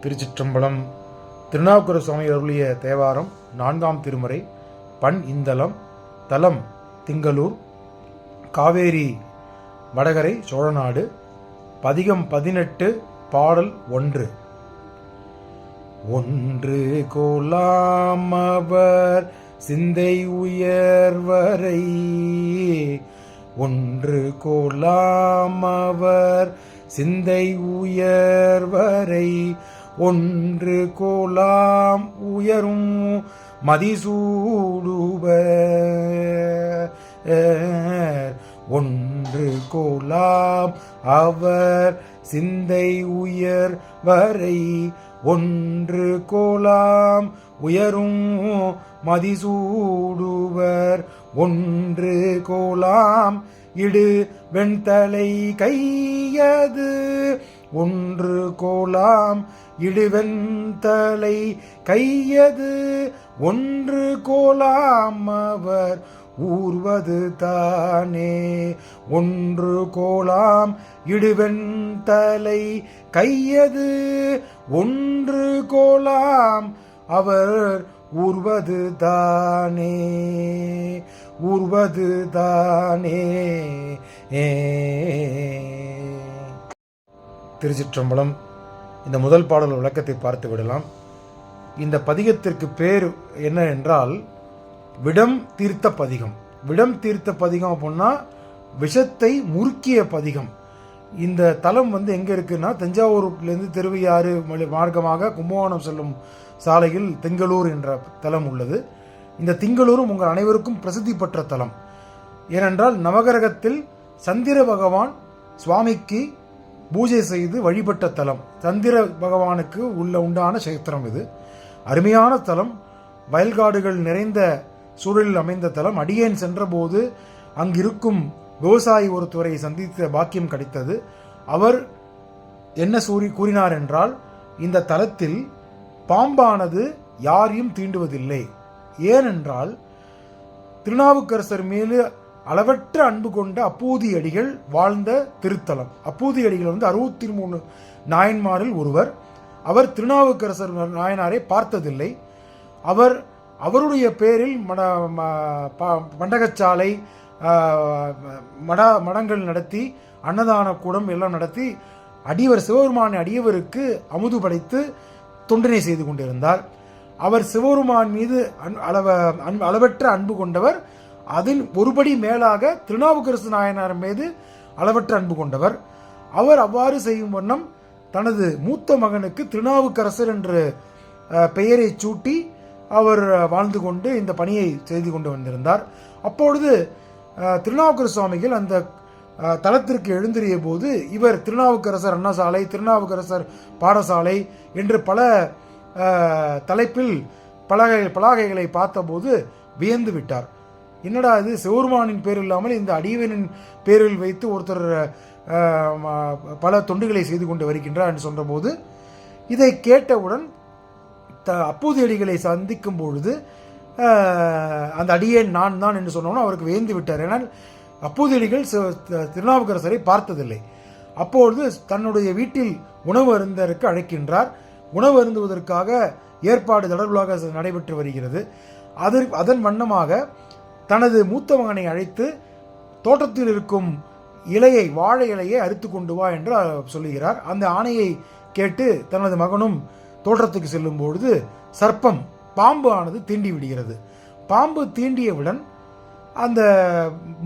திருச்சிற்றம்பலம். திருநாவுக்கரசு சுவாமி அருளிய தேவாரம் 4ஆம் திருமுறை. பண் இந்தளம். தலம் திங்களூர். காவேரி வடகரை சோழநாடு. பதிகம் 18. பாடல் 1. ஒன்று கோலாம் அவர் சிந்தை உயர்வரை, ஒன்று கோலாம் அவர் சிந்தை உயர்வரை, ஒன்று கோலாம் உயரும் மதிசூடுவர், ஒன்று கோலாம் அவர் சிந்தை உயர்வரை, ஒன்று கோலாம் உயரும் மதிசூடுவர், ஒன்று கோலாம் இடு வெண்தலை கையது, ஒன்று கோலாம் இடுவெண்தலை கையது, ஒன்று கோலாம் அவர் ஊர்வது தானே, ஒன்று கோலாம் இடுவெண்தலை கையது, ஒன்று கோலாம் அவர் ஊர்வது தானே, ஊர்வது தானே. திருச்சிற்றம்பலம். இந்த முதல் பாடல் விளக்கத்தை பார்த்து விடலாம். இந்த பதிகத்திற்கு பேர் என்ன என்றால் விடம் தீர்த்த பதிகம். விடம் தீர்த்த பதிகம் அப்படின்னா விஷத்தை முறுக்கிய பதிகம். இந்த தலம் எங்கே இருக்குன்னா தஞ்சாவூர்லேருந்து திருவையாறு மார்க்கமாக கும்பகோணம் செல்லும் சாலையில் திங்களூர் என்ற தலம் உள்ளது. இந்த திங்களூரும் உங்கள் அனைவருக்கும் பிரசித்தி பெற்ற தலம். ஏனென்றால் நவகிரகத்தில் சந்திர பகவான் சுவாமிக்கு பூஜை செய்து வழிபட்ட தலம். சந்திர பகவானுக்கு உண்டான கஷேத்திரம் இது. அருமையான தலம். வயல்காடுகள் நிறைந்த சூழலில் அமைந்த தலம். அடியேன் சென்றபோது அங்கிருக்கும் விவசாயி ஒருத்தரை சந்தித்த பாக்கியம் கிடைத்தது. அவர் என்ன கூறினார் என்றால், இந்த தலத்தில் பாம்பானது யாரையும் தீண்டுவதில்லை. ஏனென்றால் திருநாவுக்கரசர் மீது அளவற்ற அன்பு கொண்ட அப்பூதி அடிகள் வாழ்ந்த திருத்தலம். அப்பூதி அடிகள் 63 நாயன்மாரில் ஒருவர். அவர் திருநாவுக்கரசர் நாயனாரை பார்த்ததில்லை. அவருடைய பேரில் மண்டகச்சாலை, மடங்கள் நடத்தி, அன்னதான கூடம் எல்லாம் நடத்தி அடியவர் சிவபெருமான அடியவருக்கு அமுது படைத்து தொண்டினை செய்து கொண்டிருந்தார். அவர் சிவபெருமான் மீது அளவற்ற அன்பு கொண்டவர். அதில் ஒருபடி மேலாக திருநாவுக்கரசு நாயனார் மீது அளவற்ற அன்பு கொண்டவர். அவர் அவ்வாறு செய்யும் வண்ணம் தனது மூத்த மகனுக்கு திருநாவுக்கரசர் என்ற பெயரை சூட்டி அவர் வாழ்ந்து கொண்டு இந்த பணியை செய்து கொண்டு வந்திருந்தார். அப்பொழுது திருநாவுக்கரசு சுவாமிகள் அந்த தலத்திற்கு எழுந்திரிய போது இவர் திருநாவுக்கரசர் அன்னசாலை, திருநாவுக்கரசர் பாடசாலை என்று பல தலைப்பில் பலகைகளை பார்த்தபோது வியந்து விட்டார். என்னடா இது, சிவபெருமானின் பேர் இல்லாமல் இந்த அடியவனின் பேரில் வைத்து ஒருத்தர் பல தொண்டுகளை செய்து கொண்டு வருகின்றார் என்று சொன்னபோது, இதை கேட்டவுடன் அப்பூதி அடிகளை சந்திக்கும் பொழுது அந்த அடியேன் நான் தான் என்று சொன்னோன்னா அவருக்கு வியந்து விட்டார். ஏனால் அப்பூதி அடிகள் திருநாவுக்கரசரை பார்த்ததில்லை. அப்பொழுது தன்னுடைய வீட்டில் உணவு அருந்தருக்கு அழைக்கின்றார். உணவு அருந்துவதற்காக ஏற்பாடு தடபுடலாக நடைபெற்று வருகிறது. அதன் வண்ணமாக தனது மூத்த மகனை அழைத்து தோட்டத்தில் இருக்கும் வாழை இலையை அறுத்து கொண்டு வா என்று சொல்லுகிறார். அந்த ஆணையை கேட்டு தனது மகனும் தோட்டத்துக்கு செல்லும் பொழுது சர்ப்பம், பாம்பு ஆனது தீண்டி விடுகிறது. பாம்பு தீண்டியவுடன் அந்த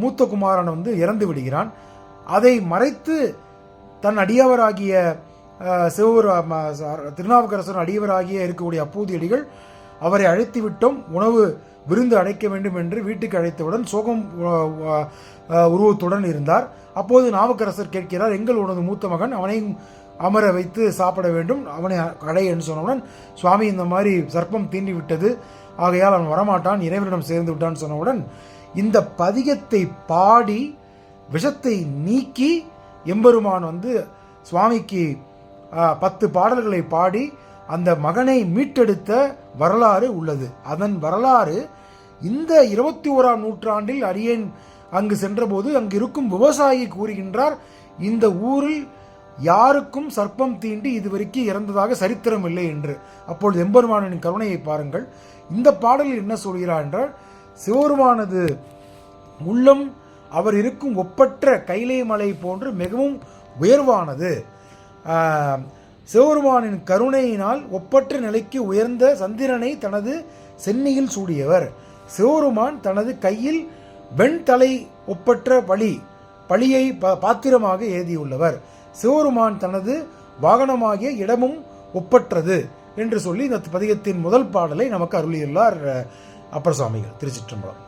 மூத்த குமாரன் இறந்து விடுகிறான். அதை மறைத்து தன் அடியவராகிய திருநாவுக்கரசர் அடியவராகிய இருக்கக்கூடிய அப்பூதி அடிகள் அவரை அழைத்து விட்டோம், உணவு விருந்து அடைக்க வேண்டும் என்று வீட்டுக்கு அழைத்தவுடன் சோகம் உருவத்துடன் இருந்தார். அப்போது நாவுக்கரசர் கேட்கிறார், எங்கள் உனது மூத்த மகன், அவனையும் அமர வைத்து சாப்பிட வேண்டும், அவனை அடை என்று சொன்னவுடன், சுவாமி இந்த மாதிரி சர்ப்பம் தீண்டி விட்டது, ஆகையால் அவன் வரமாட்டான், இறைவனிடம் சேர்ந்து விட்டான் சொன்னவுடன் இந்த பதிகத்தை பாடி விஷத்தை நீக்கி எம்பெருமான் சுவாமிக்கு 10 பாடல்களை பாடி அந்த மகனை மீட்டெடுத்த வரலாறு உள்ளது. அதன் வரலாறு இந்த 21ஆம் நூற்றாண்டில் அடியேன் அங்கு சென்றபோது அங்கு இருக்கும் விவசாயி கூறுகின்றார், இந்த ஊரில் யாருக்கும் சர்ப்பம் தீண்டி இதுவரைக்கும் இறந்ததாக சரித்திரம் இல்லை என்று. அப்பொழுது எம்பெருமானின் கருணையை பாருங்கள். இந்த பாடலில் என்ன சொல்கிறார் என்றால், சிவபெருமானது உள்ளம் அவர் இருக்கும் ஒப்பற்ற கைலை மலை போன்று மிகவும் உயர்வானது. சிவபெருமானின் கருணையினால் ஒப்பற்ற நிலைக்கு உயர்ந்த சந்திரனை தனது சென்னியில் சூடியவர். சிவபெருமான் தனது கையில் வெண்தலை ஒப்பற்ற பழியை பாத்திரமாக ஏதியுள்ளவர். சிவபெருமான் தனது வாகனமாகிய இடமும் ஒப்பற்றது என்று சொல்லி இந்த பதிகத்தின் முதல் பாடலை நமக்கு அருளியுள்ளார் அப்பர் சுவாமிகள். திருச்சிற்றம்பலம்.